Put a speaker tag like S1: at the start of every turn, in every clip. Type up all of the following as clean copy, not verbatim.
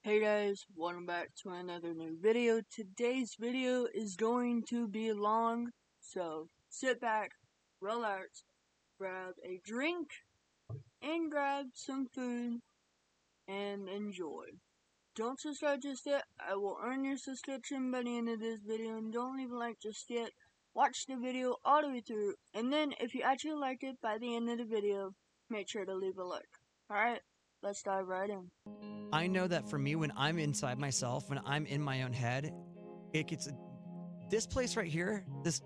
S1: Hey guys, welcome back to another new video. Today's video is going to be long, so sit back, relax, grab a drink, and grab some food, and enjoy. Don't subscribe just yet, I will earn your subscription by the end of this video, and don't leave a like just yet. Watch the video all the way through, and then if you actually like it by the end of the video, make sure to leave a like. Alright, let's dive right in.
S2: I know that for me, when I'm inside myself, when I'm in my own head, it gets this place right here, this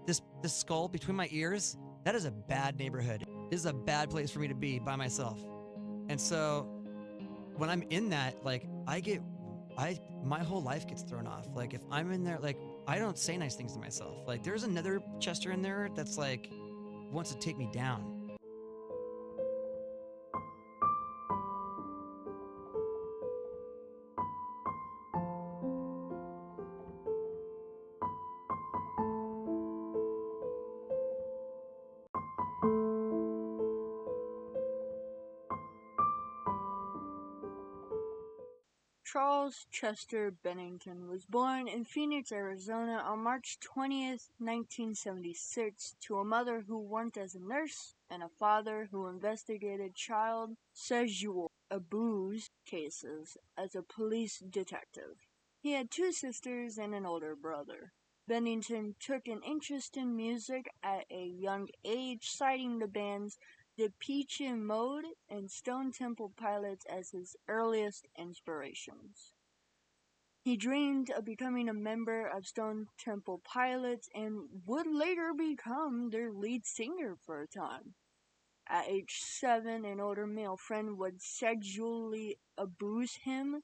S2: skull between my ears. That is a bad neighborhood. This is a bad place for me to be by myself. And so when I'm in that, like my whole life gets thrown off. Like if I'm in there, like I don't say nice things to myself. Like there's another Chester in there that's like wants to take me down.
S1: Charles Chester Bennington was born in Phoenix, Arizona on March 20th, 1976, to a mother who worked as a nurse and a father who investigated child sexual abuse cases as a police detective. He had two sisters and an older brother. Bennington took an interest in music at a young age, citing the bands Depeche Mode and Stone Temple Pilots as his earliest inspirations. He dreamed of becoming a member of Stone Temple Pilots and would later become their lead singer for a time. At age 7, an older male friend would sexually abuse him.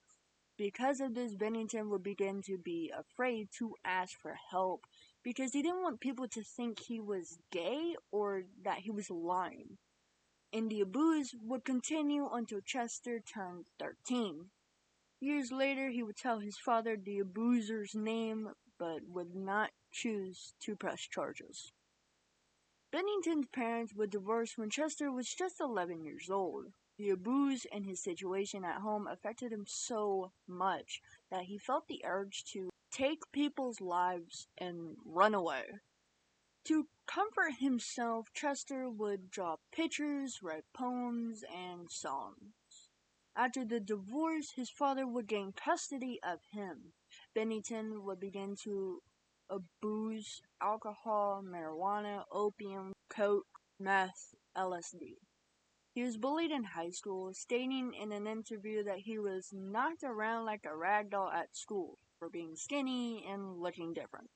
S1: Because of this, Bennington would begin to be afraid to ask for help because he didn't want people to think he was gay or that he was lying. And the abuse would continue until Chester turned 13. Years later, he would tell his father the abuser's name, but would not choose to press charges. Bennington's parents would divorce when Chester was just 11 years old. The abuse and his situation at home affected him so much that he felt the urge to take people's lives and run away. To comfort himself, Chester would draw pictures, write poems, and songs. After the divorce, his father would gain custody of him. Bennington would begin to abuse alcohol, marijuana, opium, coke, meth, LSD. He was bullied in high school, stating in an interview that he was knocked around like a rag doll at school for being skinny and looking different.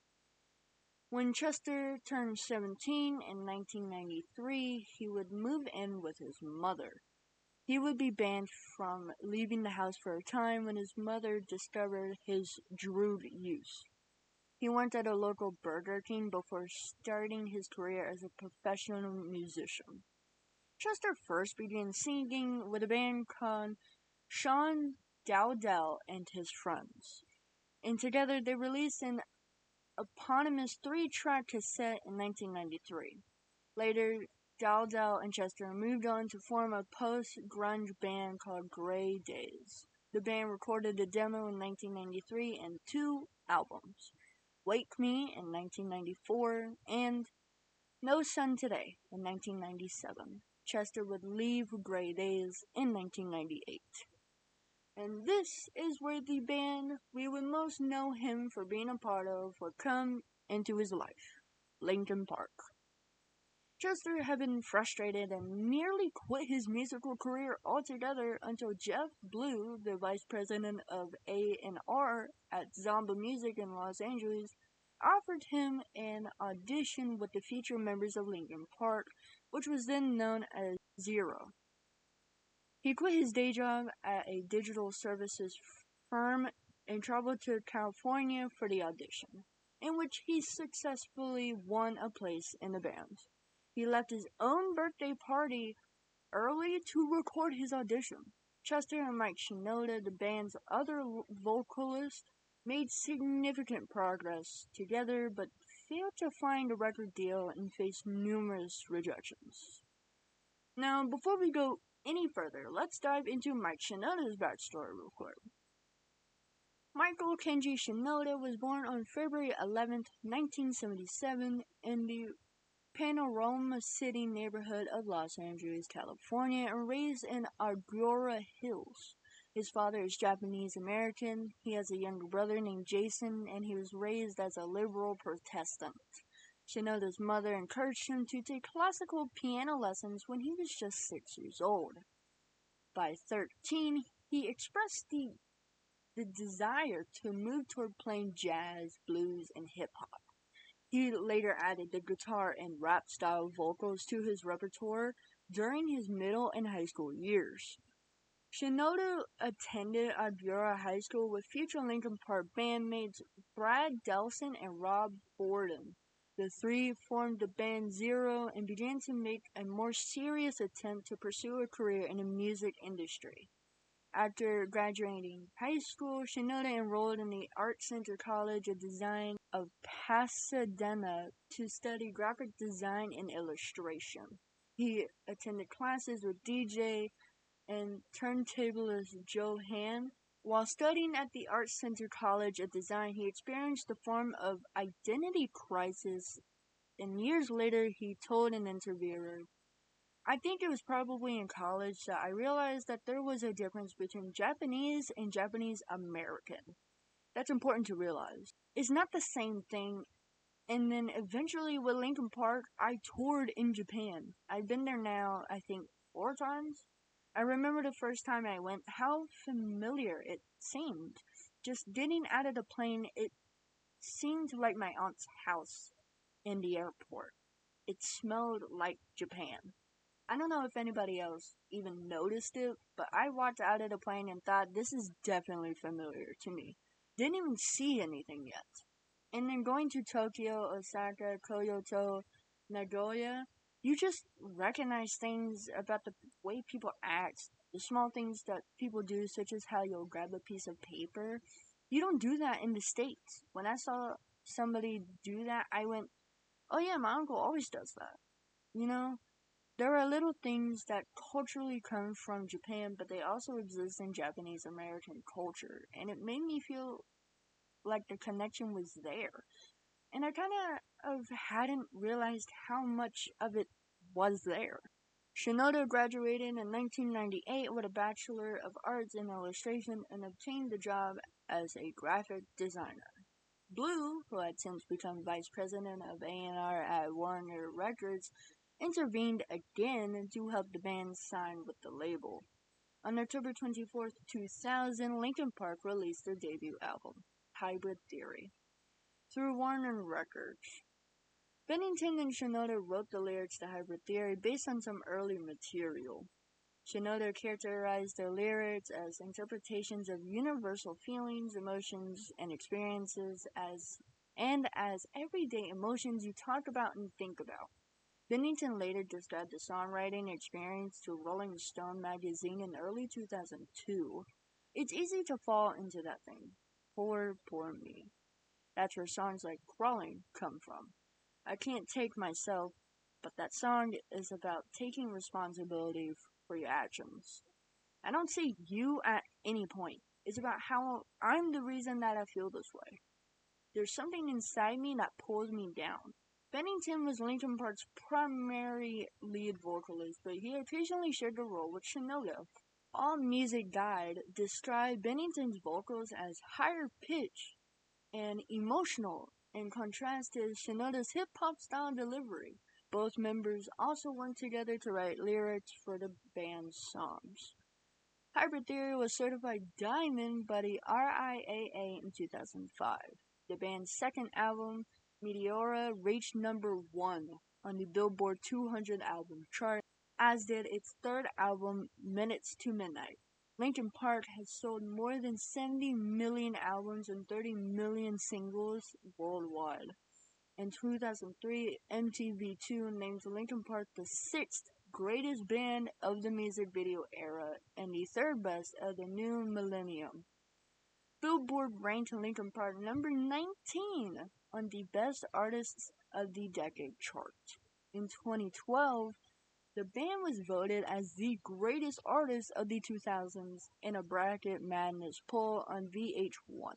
S1: When Chester turned 17 in 1993, he would move in with his mother. He would be banned from leaving the house for a time when his mother discovered his drug use. He worked at a local Burger King before starting his career as a professional musician. Chester first began singing with a band called Sean Dowdell and His Friends, and together they released an eponymous 3-track cassette in 1993. Later, Dowdell and Chester moved on to form a post-grunge band called Grey Days. The band recorded a demo in 1993 and 2 albums, Wake Me in 1994 and No Sun Today in 1997. Chester would leave Grey Days in 1998. And this is where the band we would most know him for being a part of would come into his life, Linkin Park. Chester had been frustrated and nearly quit his musical career altogether until Jeff Blue, the vice president of A&R at Zomba Music in Los Angeles, offered him an audition with the future members of Linkin Park, which was then known as Zero. He quit his day job at a digital services firm and traveled to California for the audition, in which he successfully won a place in the band. He left his own birthday party early to record his audition. Chester and Mike Shinoda, the band's other vocalists, made significant progress together but failed to find a record deal and faced numerous rejections. Now, before we go any further, let's dive into Mike Shinoda's backstory real quick. Michael Kenji Shinoda was born on February 11, 1977, in the Panorama City neighborhood of Los Angeles, California, and raised in Agoura Hills. His father is Japanese American. He has a younger brother named Jason, and he was raised as a liberal Protestant. Shinoda's mother encouraged him to take classical piano lessons when he was just 6 years old. By 13, he expressed the desire to move toward playing jazz, blues, and hip-hop. He later added the guitar and rap-style vocals to his repertoire during his middle and high school years. Shinoda attended Agoura High School with future Linkin Park bandmates Brad Delson and Rob Borden. The three formed the band Zero and began to make a more serious attempt to pursue a career in the music industry. After graduating high school, Shinoda enrolled in the Art Center College of Design of Pasadena to study graphic design and illustration. He attended classes with DJ and turntablist Joe Han. While studying at the Art Center College of Design, he experienced a form of identity crisis, and years later he told an interviewer, "I think it was probably in college that I realized that there was a difference between Japanese and Japanese American. That's important to realize. It's not the same thing." And then eventually with Linkin Park, I toured in Japan. I've been there now, I think, 4 times. I remember the first time I went, how familiar it seemed. Just getting out of the plane, it seemed like my aunt's house in the airport. It smelled like Japan. I don't know if anybody else even noticed it, but I walked out of the plane and thought, this is definitely familiar to me. Didn't even see anything yet. And then going to Tokyo, Osaka, Kyoto, Nagoya, you just recognize things about the way people act, the small things that people do, such as how you'll grab a piece of paper. You don't do that in the States. When I saw somebody do that, I went, oh yeah, my uncle always does that. You know? There are little things that culturally come from Japan, but they also exist in Japanese American culture, and it made me feel like the connection was there. And I kind of hadn't realized how much of it was there. Shinoda graduated in 1998 with a Bachelor of Arts in Illustration and obtained the job as a graphic designer. Blue, who had since become vice president of A&R at Warner Records, intervened again to help the band sign with the label. On October 24, 2000, Linkin Park released their debut album, Hybrid Theory, through Warner Records. Bennington and Shinoda wrote the lyrics to Hybrid Theory based on some early material. Shinoda characterized their lyrics as interpretations of universal feelings, emotions, and experiences as everyday emotions you talk about and think about. Bennington later described the songwriting experience to Rolling Stone magazine in early 2002. It's easy to fall into that thing. Poor me. That's where songs like Crawling come from. I can't take myself, but that song is about taking responsibility for your actions. I don't say you at any point. It's about how I'm the reason that I feel this way. There's something inside me that pulls me down. Bennington was Linkin Park's primary lead vocalist, but he occasionally shared the role with Shinoda. AllMusic Guide described Bennington's vocals as higher pitched and emotional, in contrast to Shinoda's hip-hop style delivery. Both members also worked together to write lyrics for the band's songs. Hybrid Theory was certified Diamond by the RIAA in 2005. The band's second album, Meteora, reached number 1 on the Billboard 200 album chart, as did its third album, Minutes to Midnight. Linkin Park has sold more than 70 million albums and 30 million singles worldwide. In 2003, MTV2 named Linkin Park the 6th greatest band of the music video era and the 3rd best of the new millennium. Billboard ranked Linkin Park number 19 on the Best Artists of the Decade chart. In 2012, the band was voted as the greatest artist of the 2000s in a Bracket Madness poll on VH1.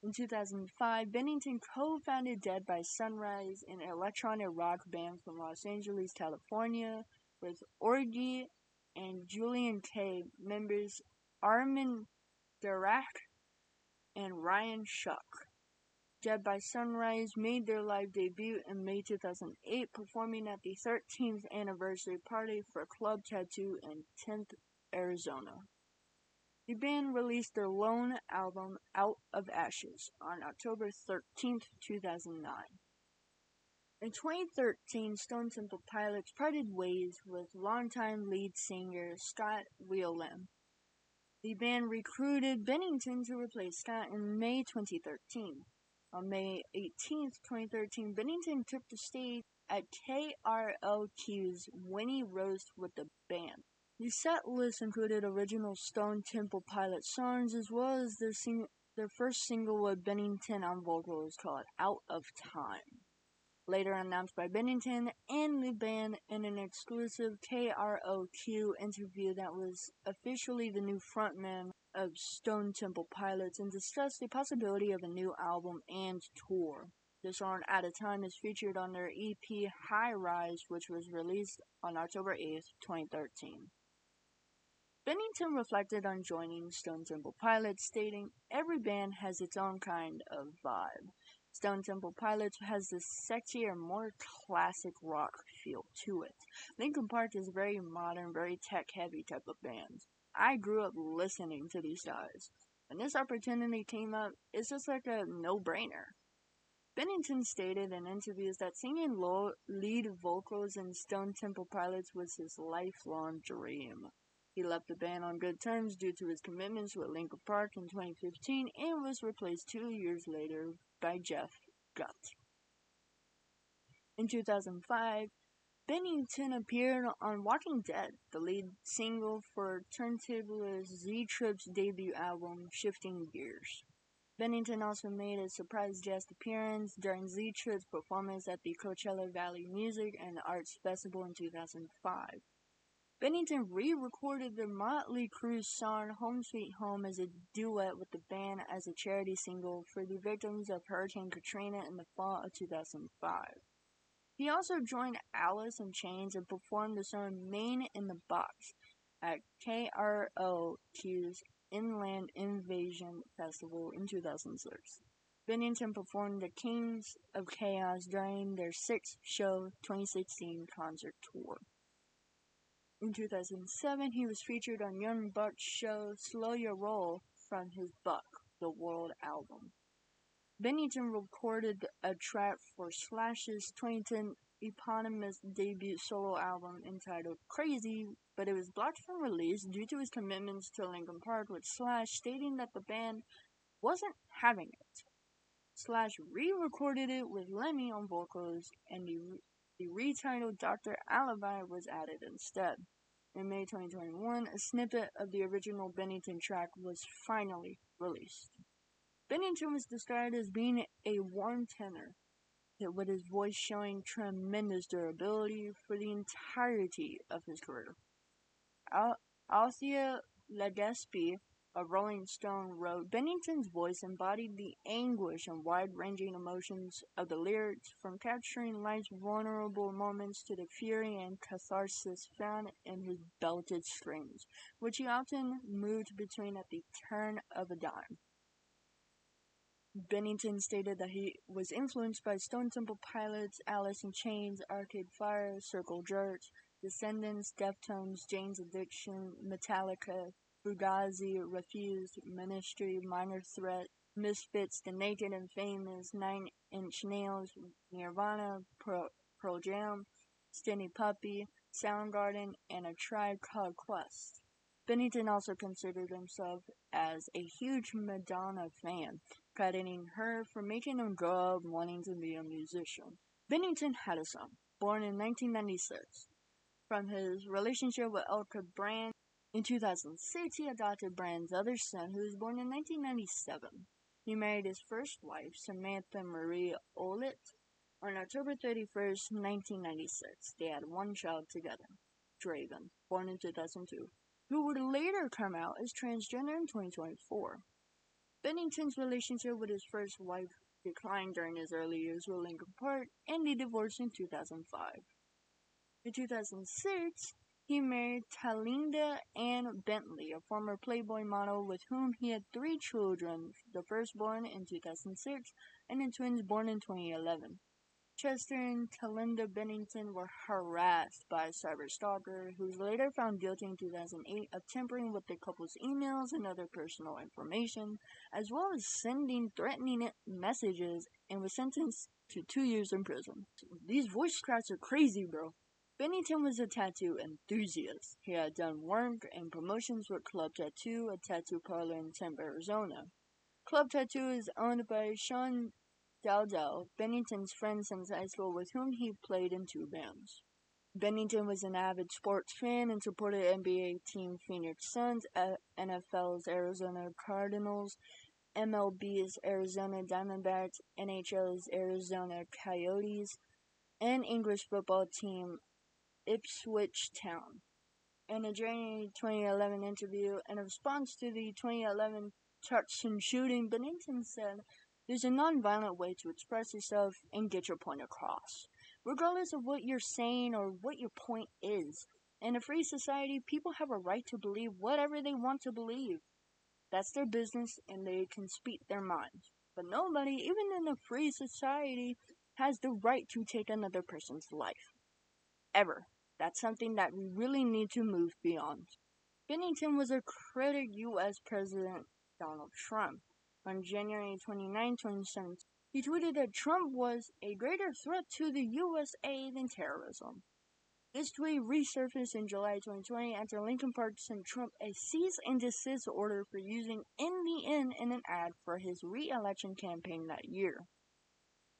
S1: In 2005, Bennington co-founded Dead by Sunrise, an electronic rock band from Los Angeles, California, with Orgy and Julian K. members Armin Dirac and Ryan Schuck. Dead by Sunrise made their live debut in May 2008, performing at the 13th anniversary party for Club Tattoo in 10th, Arizona. The band released their lone album, Out of Ashes, on October 13th, 2009. In 2013, Stone Temple Pilots parted ways with longtime lead singer Scott Weiland. The band recruited Bennington to replace Scott in May 2013. On May 18, 2013, Bennington took the stage at KROQ's Winnie Roast with the band. The set list included original Stone Temple Pilots songs as well as their first single with Bennington on vocals called Out of Time. Later announced by Bennington and the band in an exclusive KROQ interview that was officially the new frontman of Stone Temple Pilots and discussed the possibility of a new album and tour. The song At a Time is featured on their EP High Rise, which was released on October 8, 2013. Bennington reflected on joining Stone Temple Pilots, stating, "Every band has its own kind of vibe. Stone Temple Pilots has this sexier, more classic rock feel to it. Linkin Park is very modern, very tech-heavy type of band. I grew up listening to these guys. When this opportunity came up, it's just like a no-brainer." Bennington stated in interviews that singing lead vocals in Stone Temple Pilots was his lifelong dream. He left the band on good terms due to his commitments with Linkin Park in 2015 and was replaced 2 years later by Jeff Gutt. In 2005, Bennington appeared on Walking Dead, the lead single for turntablist Z-Trip's debut album, Shifting Gears. Bennington also made a surprise guest appearance during Z-Trip's performance at the Coachella Valley Music and Arts Festival in 2005. Bennington re-recorded the Motley Crue song Home Sweet Home as a duet with the band as a charity single for the victims of Hurricane Katrina in the fall of 2005. He also joined Alice in Chains and performed the song Man in the Box at KROQ's Inland Invasion Festival in 2006. Bennington performed the Kings of Chaos during their 6-show 2016 concert tour. In 2007, he was featured on Young Buck's show Slow Your Roll from his Buck, the World album. Bennington recorded a track for Slash's 2010 eponymous debut solo album entitled Crazy, but it was blocked from release due to his commitments to Linkin Park, with Slash stating that the band wasn't having it. Slash re-recorded it with Lemmy on vocals, and the retitled Dr. Alibi was added instead. In May 2021, a snippet of the original Bennington track was finally released. Bennington was described as being a warm tenor, with his voice showing tremendous durability for the entirety of his career. Althea Legaspi of Rolling Stone wrote, "Bennington's voice embodied the anguish and wide-ranging emotions of the lyrics, from capturing life's vulnerable moments to the fury and catharsis found in his belted screams, which he often moved between at the turn of a dime." Bennington stated that he was influenced by Stone Temple Pilots, Alice in Chains, Arcade Fire, Circle Jerks, Descendants, Deftones, Jane's Addiction, Metallica, Fugazi, Refused, Ministry, Minor Threat, Misfits, The Naked and Famous, 9 Inch Nails, Nirvana, Pearl Jam, Skinny Puppy, Soundgarden, and A Tribe Called Quest. Bennington also considered himself as a huge Madonna fan, crediting her for making him grow up wanting to be a musician. Bennington had a son, born in 1996. From his relationship with Elka Brand, in 2006 he adopted Brand's other son, who was born in 1997. He married his first wife, Samantha Marie Olet, on October 31st, 1996. They had one child together, Draven, born in 2002, who would later come out as transgender in 2024. Bennington's relationship with his first wife declined during his early years with Linkin Park, and they divorced in 2005. In 2006, he married Talinda Ann Bentley, a former Playboy model with whom he had 3 children, the first born in 2006 and the twins born in 2011. Chester and Talinda Bennington were harassed by a cyber stalker who was later found guilty in 2008 of tampering with the couple's emails and other personal information, as well as sending threatening messages, and was sentenced to 2 years in prison. These voice cracks are crazy, bro. Bennington was a tattoo enthusiast. He had done work and promotions with Club Tattoo, a tattoo parlor in Tempe, Arizona. Club Tattoo is owned by Sean Dowdell, Bennington's friend since high school, with whom he played in 2 bands. Bennington was an avid sports fan and supported NBA team Phoenix Suns, NFL's Arizona Cardinals, MLB's Arizona Diamondbacks, NHL's Arizona Coyotes, and English football team Ipswich Town. In a January 2011 interview, in response to the 2011 Tucson shooting, Bennington said, "There's a non-violent way to express yourself and get your point across, regardless of what you're saying or what your point is. In a free society, people have a right to believe whatever they want to believe. That's their business and they can speak their minds. But nobody, even in a free society, has the right to take another person's life. Ever. That's something that we really need to move beyond." Bennington was a critic U.S. President Donald Trump. On January 29, 2017, he tweeted that Trump was a greater threat to the USA than terrorism. This tweet resurfaced in July 2020 after Linkin Park sent Trump a cease and desist order for using "in the end" in an ad for his re-election campaign that year.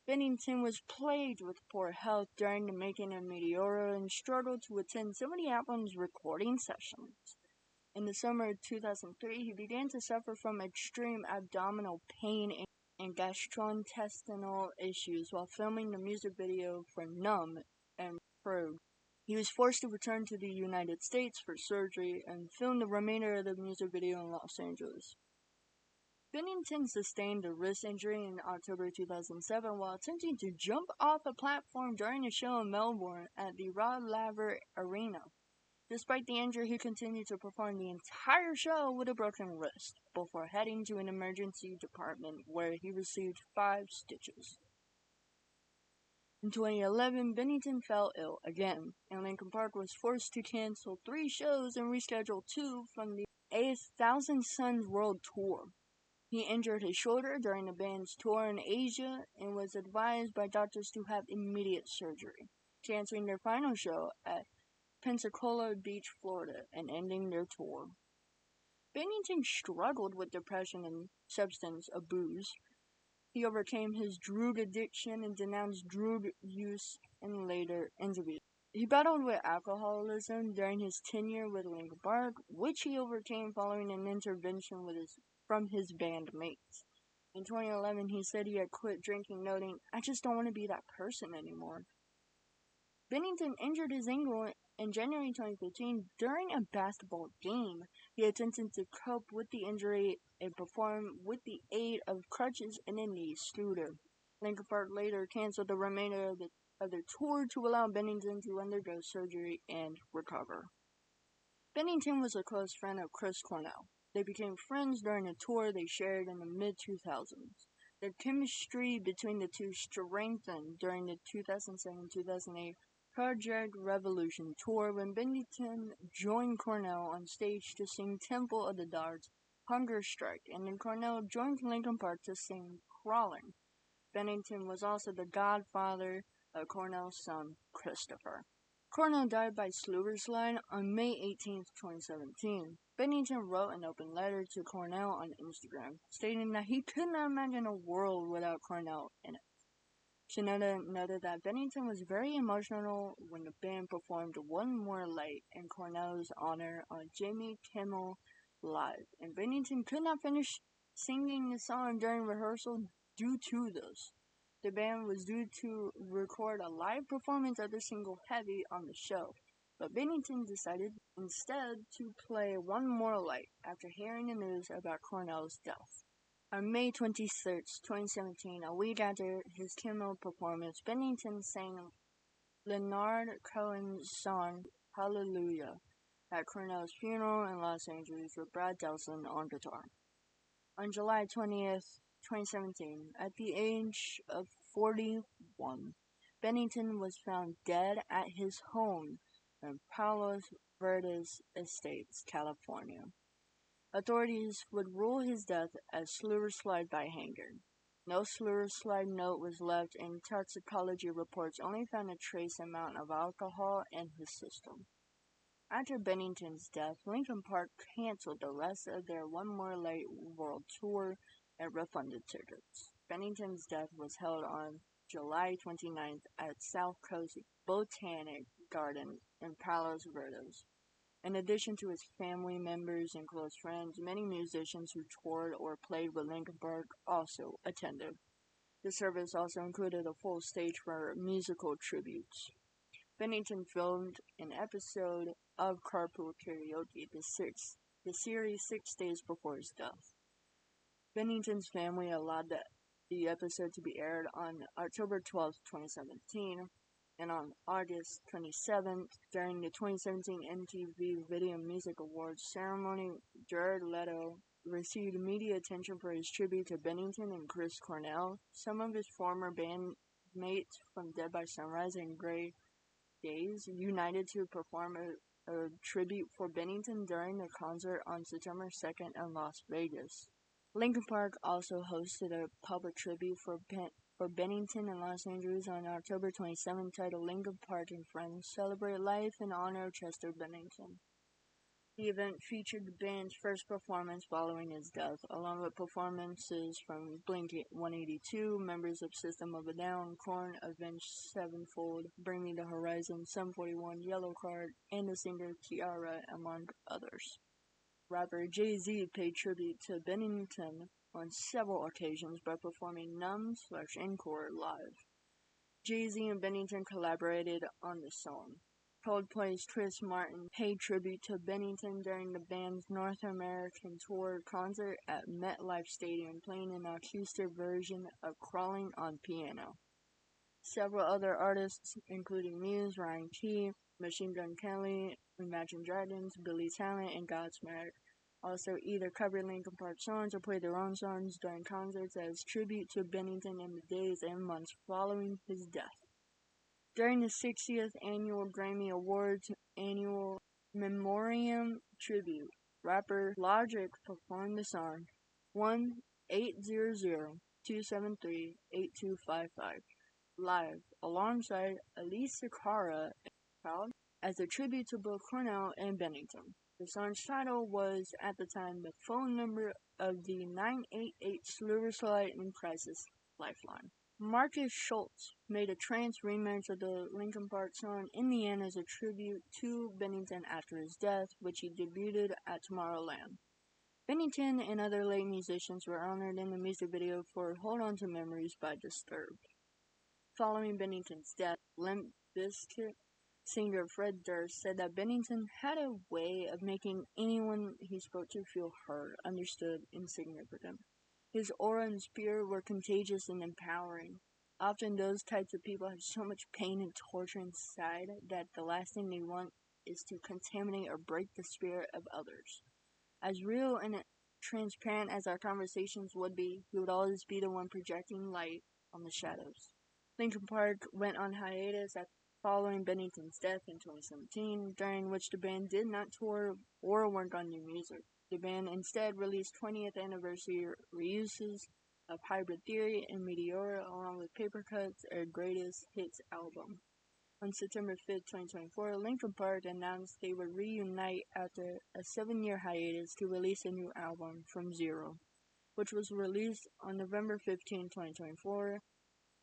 S1: Bennington was plagued with poor health during the making of Meteora and struggled to attend some of the album's recording sessions. In the summer of 2003, he began to suffer from extreme abdominal pain and gastrointestinal issues while filming the music video for Numb and Probe. He was forced to return to the United States for surgery and film the remainder of the music video in Los Angeles. Bennington sustained a wrist injury in October 2007 while attempting to jump off a platform during a show in Melbourne at the Rod Laver Arena. Despite the injury, he continued to perform the entire show with a broken wrist, before heading to an emergency department where he received 5 stitches. In 2011, Bennington fell ill again, and Linkin Park was forced to cancel 3 shows and reschedule 2 from the 8,000 Suns World Tour. He injured his shoulder during the band's tour in Asia and was advised by doctors to have immediate surgery, canceling their final show at Pensacola Beach, Florida, and ending their tour. Bennington struggled with depression and substance abuse. He overcame his drug addiction and denounced drug use in later interviews. He battled with alcoholism during his tenure with Linkin Park, which he overcame following an intervention from his bandmates. In 2011, he said he had quit drinking, noting, "I just don't want to be that person anymore." Bennington injured his ankle in January 2015 during a basketball game. He attempted to cope with the injury and perform with the aid of crutches and a knee scooter. Linkin Park later canceled the remainder of their tour to allow Bennington to undergo surgery and recover. Bennington was a close friend of Chris Cornell. They became friends during a tour they shared in the mid-2000s. Their chemistry between the two strengthened during the 2007-2008 Project Revolution tour when Bennington joined Cornell on stage to sing Temple of the Dogs, Hunger Strike, and then Cornell joined Linkin Park to sing Crawling. Bennington was also the godfather of Cornell's son, Christopher. Cornell died by slide on May 18, 2017. Bennington wrote an open letter to Cornell on Instagram, stating that he could not imagine a world without Cornell in it. Shinoda noted that Bennington was very emotional when the band performed One More Light in Cornell's honor on Jimmy Kimmel Live, and Bennington could not finish singing the song during rehearsal due to this. The band was due to record a live performance of the single Heavy on the show, but Bennington decided instead to play One More Light after hearing the news about Cornell's death. On May 23rd, 2017, a week after his chemo performance, Bennington sang Leonard Cohen's song Hallelujah at Cornell's funeral in Los Angeles with Brad Delson on guitar. On July 20th, 2017, at the age of 41, Bennington was found dead at his home in Palos Verdes Estates, California. Authorities would rule his death as slide by hanger. No slide note was left, and toxicology reports only found a trace amount of alcohol in his system. After Bennington's death, Linkin Park canceled the rest of their One More Light World Tour and refunded tickets. Bennington's death was held on July 29th at South Coast Botanic Garden in Palos Verdes. In addition to his family members and close friends, many musicians who toured or played with Linkin Park also attended. The service also included a full stage for musical tributes. Bennington filmed an episode of Carpool Karaoke, the series 6 days before his death. Bennington's family allowed the episode to be aired on October 12, 2017, and on August 27th, during the 2017 MTV Video Music Awards ceremony, Jared Leto received media attention for his tribute to Bennington and Chris Cornell, some of his former bandmates from Dead by Sunrise and Grey Days, united to perform a tribute for Bennington during the concert on September 2nd in Las Vegas. Linkin Park also hosted a public tribute for Bennington in Los Angeles on October 27, titled Linkin Park and Friends Celebrate Life in Honor of Chester Bennington. The event featured the band's first performance following his death, along with performances from Blink-182, members of System of a Down, Korn, Avenged Sevenfold, Bring Me the Horizon, Sum 41, Yellowcard, and the singer Tiara, among others. Rapper Jay-Z paid tribute to Bennington on several occasions by performing Numb/Encore live. Jay-Z and Bennington collaborated on the song. Coldplay's Chris Martin paid tribute to Bennington during the band's North American tour concert at MetLife Stadium, playing an acoustic version of Crawling on Piano. Several other artists, including Muse, Ryan Key, Machine Gun Kelly, Imagine Dragons, Billy Talent, and Godsmack, also either covered Linkin Park songs or played their own songs during concerts as tribute to Bennington in the days and months following his death. During the 60th Annual Grammy Awards Annual Memoriam Tribute, rapper Logic performed the song 1-800-273-8255 live alongside Alicia Cara as a tribute to both Cornell and Bennington. The song's title was, at the time, the phone number of the 988 Slide and Crisis Lifeline. Marcus Schultz made a trance remix of the Linkin Park song In the End as a tribute to Bennington after his death, which he debuted at Tomorrowland. Bennington and other late musicians were honored in the music video for Hold On to Memories by Disturbed. Following Bennington's death, Limp Bizkit singer Fred Durst said that Bennington had a way of making anyone he spoke to feel heard, understood, and significant. His aura and spirit were contagious and empowering. Often those types of people have so much pain and torture inside that the last thing they want is to contaminate or break the spirit of others. As real and transparent as our conversations would be, he would always be the one projecting light on the shadows. Linkin Park went on hiatus following Bennington's death in 2017, during which the band did not tour or work on new music. The band instead released 20th anniversary reuses of Hybrid Theory and Meteora, along with Paper Cuts, their greatest hits album. On September 5, 2024, Linkin Park announced they would reunite after a 7-year hiatus to release a new album, From Zero, which was released on November 15, 2024.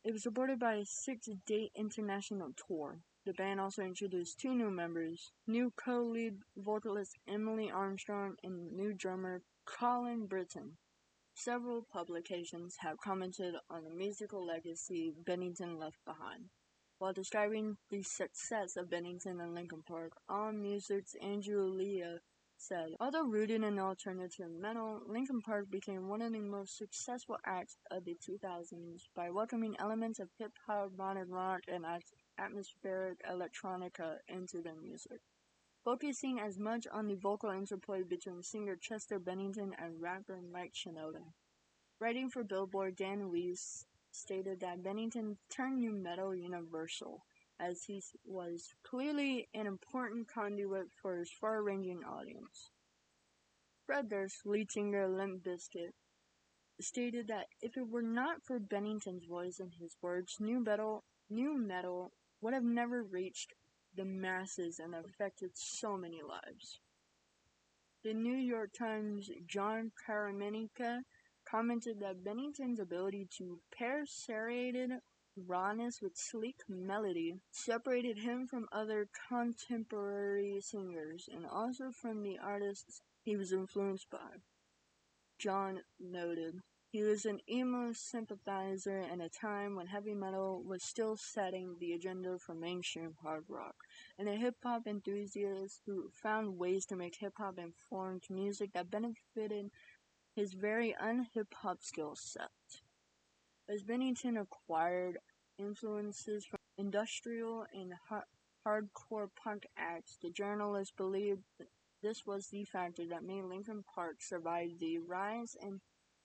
S1: It was supported by a 6-date international tour. The band also introduced 2 new members, new co-lead vocalist Emily Armstrong and new drummer Colin Britton. Several publications have commented on the musical legacy Bennington left behind. While describing the success of Bennington and Linkin Park, AllMusic's Andrew Leah said, although rooted in alternative metal, Linkin Park became one of the most successful acts of the 2000s by welcoming elements of hip-hop, modern rock, and atmospheric electronica into their music, focusing as much on the vocal interplay between singer Chester Bennington and rapper Mike Shinoda. Writing for Billboard, Dan Weiss stated that Bennington turned nu metal universal, as he was clearly an important conduit for his far-ranging audience. Fred Durst, lead singer Limp Bizkit, stated that if it were not for Bennington's voice and his words, nu metal would have never reached the masses and affected so many lives. The New York Times' John Caramanica commented that Bennington's ability to pair serrated rawness with sleek melody separated him from other contemporary singers and also from the artists he was influenced by. John noted, he was an emo sympathizer in a time when heavy metal was still setting the agenda for mainstream hard rock, and a hip-hop enthusiast who found ways to make hip-hop-informed music that benefited his very un-hip-hop skill set. As Bennington acquired influences from industrial and hardcore punk acts, the journalist believed this was the factor that made Linkin Park survive the rise and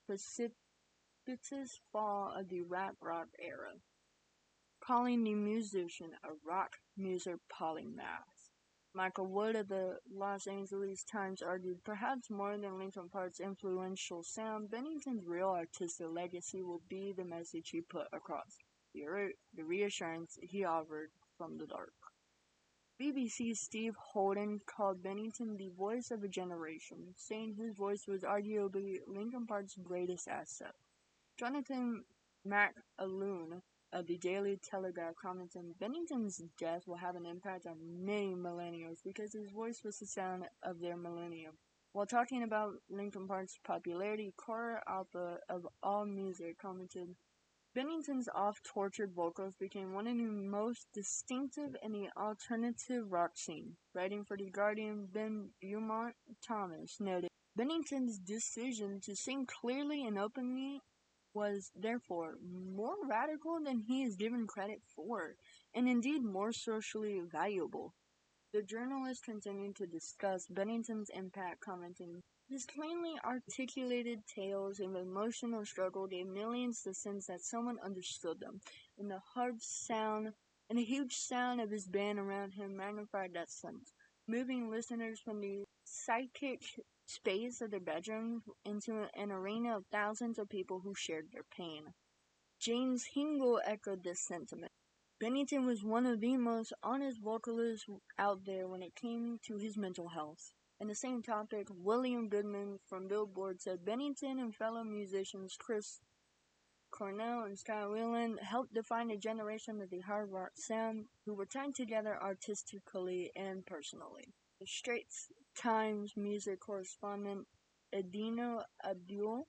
S1: precipitous fall of the rap rock era, calling the musician a rock music polymath. Michael Wood of the Los Angeles Times argued, perhaps more than Linkin Park's influential sound, Bennington's real artistic legacy will be the message he put across, the reassurance he offered from the dark. BBC's Steve Holden called Bennington the voice of a generation, saying his voice was arguably Linkin Park's greatest asset. Jonathan McAloon of the Daily Telegraph commented, Bennington's death will have an impact on many millennials because his voice was the sound of their millennium. While talking about Linkin Park's popularity, Cora Alpha of AllMusic commented, Bennington's oft-tortured vocals became one of the most distinctive in the alternative rock scene. Writing for The Guardian, Ben Beaumont Thomas noted, Bennington's decision to sing clearly and openly was, therefore, more radical than he is given credit for, and indeed more socially valuable. The journalist continued to discuss Bennington's impact, commenting, his plainly articulated tales of emotional struggle gave millions the sense that someone understood them, and the huge sound of his band around him magnified that sense, moving listeners from the psychic space of their bedrooms into an arena of thousands of people who shared their pain. James Hingle echoed this sentiment. Bennington was one of the most honest vocalists out there when it came to his mental health. In the same topic, William Goodman from Billboard said Bennington and fellow musicians Chris Cornell and Scott Weiland helped define a generation of the hard rock sound who were tied together artistically and personally. The Straits Times music correspondent Edino Abdul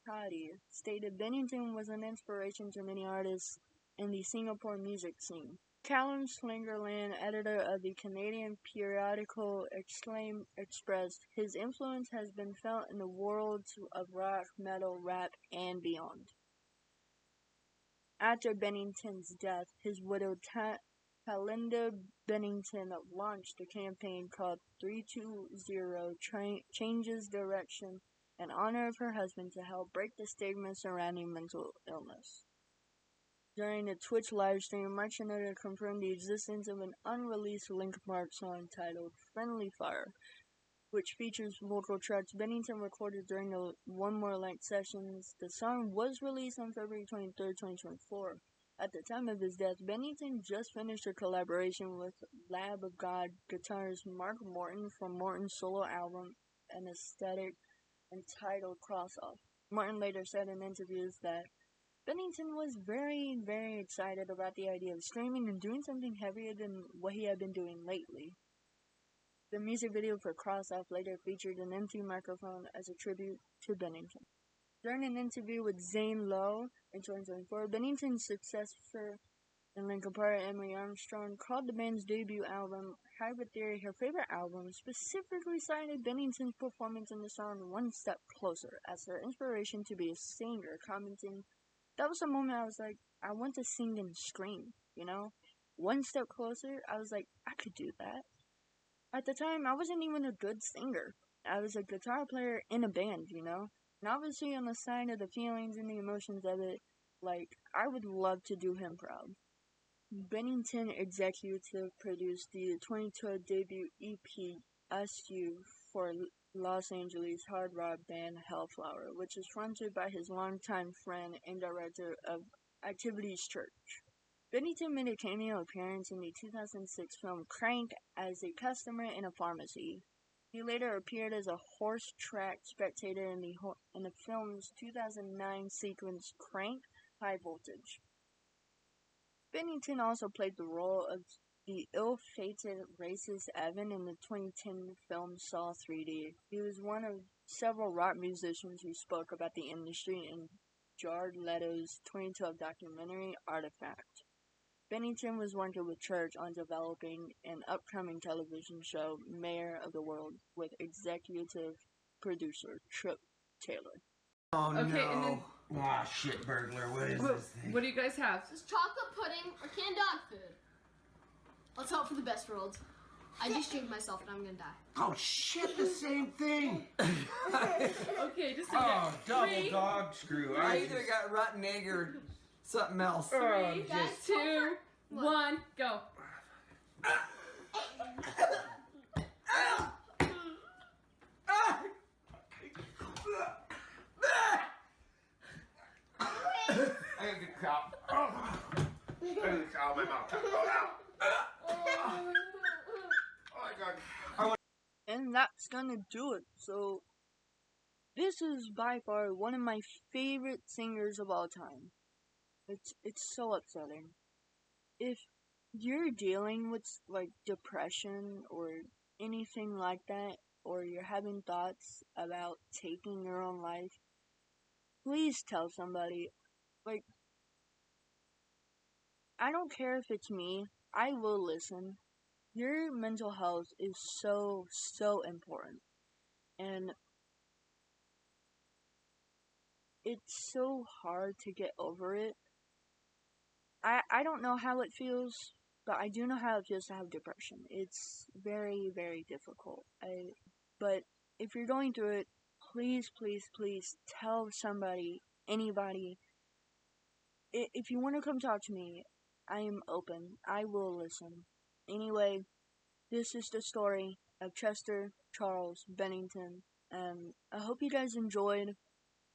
S1: Hadi stated Bennington was an inspiration to many artists in the Singapore music scene. Callum Slingerland, editor of the Canadian periodical Exclaim, expressed, his influence has been felt in the worlds of rock, metal, rap, and beyond. After Bennington's death, his widow Talinda Bennington launched a campaign called 320 Changes Direction in honor of her husband to help break the stigma surrounding mental illness. During a Twitch livestream, Mike Shinoda confirmed the existence of an unreleased Linkin Park song titled Friendly Fire, which features vocal tracks Bennington recorded during the One More Light sessions. The song was released on February 23, 2024. At the time of his death, Bennington just finished a collaboration with Lab of God guitarist Mark Morton from Morton's solo album, An Aesthetic, entitled Cross Off. Morton later said in interviews that Bennington was very, very excited about the idea of streaming and doing something heavier than what he had been doing lately. The music video for Cross Off later featured an empty microphone as a tribute to Bennington. During an interview with Zane Lowe in 2024, Bennington's successor in Linkin Park, Emily Armstrong, called the band's debut album Hybrid Theory, her favorite album, specifically cited Bennington's performance in the song One Step Closer as her inspiration to be a singer, commenting, "That was a moment I was like, I want to sing and scream, you know? One step closer, I was like, I could do that." At the time, I wasn't even a good singer. I was a guitar player in a band, you know? And obviously on the side of the feelings and the emotions of it, like, I would love to do him proud. Bennington executive produced the 2012 debut EP SU for Los Angeles hard rock band Hellflower, which is fronted by his longtime friend and director of Activities Church. Bennington made a cameo appearance in the 2006 film Crank as a customer in a pharmacy. He later appeared as a horse-track spectator in the film's 2009 sequence Crank High Voltage. Bennington also played the role of the ill-fated racist Evan in the 2010 film Saw 3D. He was one of several rock musicians who spoke about the industry in Jared Leto's 2012 documentary Artifact. Bennington was working with Church on developing an upcoming television show, Mayor of the World, with executive producer Trip Taylor.
S3: Oh
S4: Okay,
S3: no.
S4: and then-
S3: Ah, shit, burglar. What is this thing?
S4: What do you guys have?
S5: Is this chocolate pudding or canned dog food? Let's hope for the best world. I just shaved myself and I'm gonna die.
S3: Oh shit, the same thing.
S4: Okay, just a
S3: Oh,
S4: minute.
S3: double
S4: Three,
S3: dog screw.
S2: I
S3: I
S2: either
S3: just...
S2: got rotten egg or something else.
S3: Oh,
S4: Three,
S3: just...
S4: two, one, go.
S3: I gotta get cow. I gotta get cow in my mouth. Oh my god.
S1: And that's gonna do it. So, this is by far one of my favorite singers of all time. It's so upsetting. If you're dealing with like depression or anything like that, or you're having thoughts about taking your own life, please tell somebody. Like, I don't care if it's me, I will listen. Your mental health is so important. And it's so hard to get over it. I don't know how it feels, but I do know how it feels to have depression. It's very, very difficult. But if you're going through it, please tell somebody, anybody. If you want to come talk to me, I am open. I will listen. Anyway, this is the story of Chester Charles Bennington, and I hope you guys enjoyed.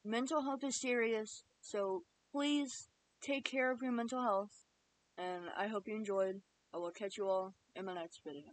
S1: Mental health is serious, so please take care of your mental health, and I hope you enjoyed. I will catch you all in my next video.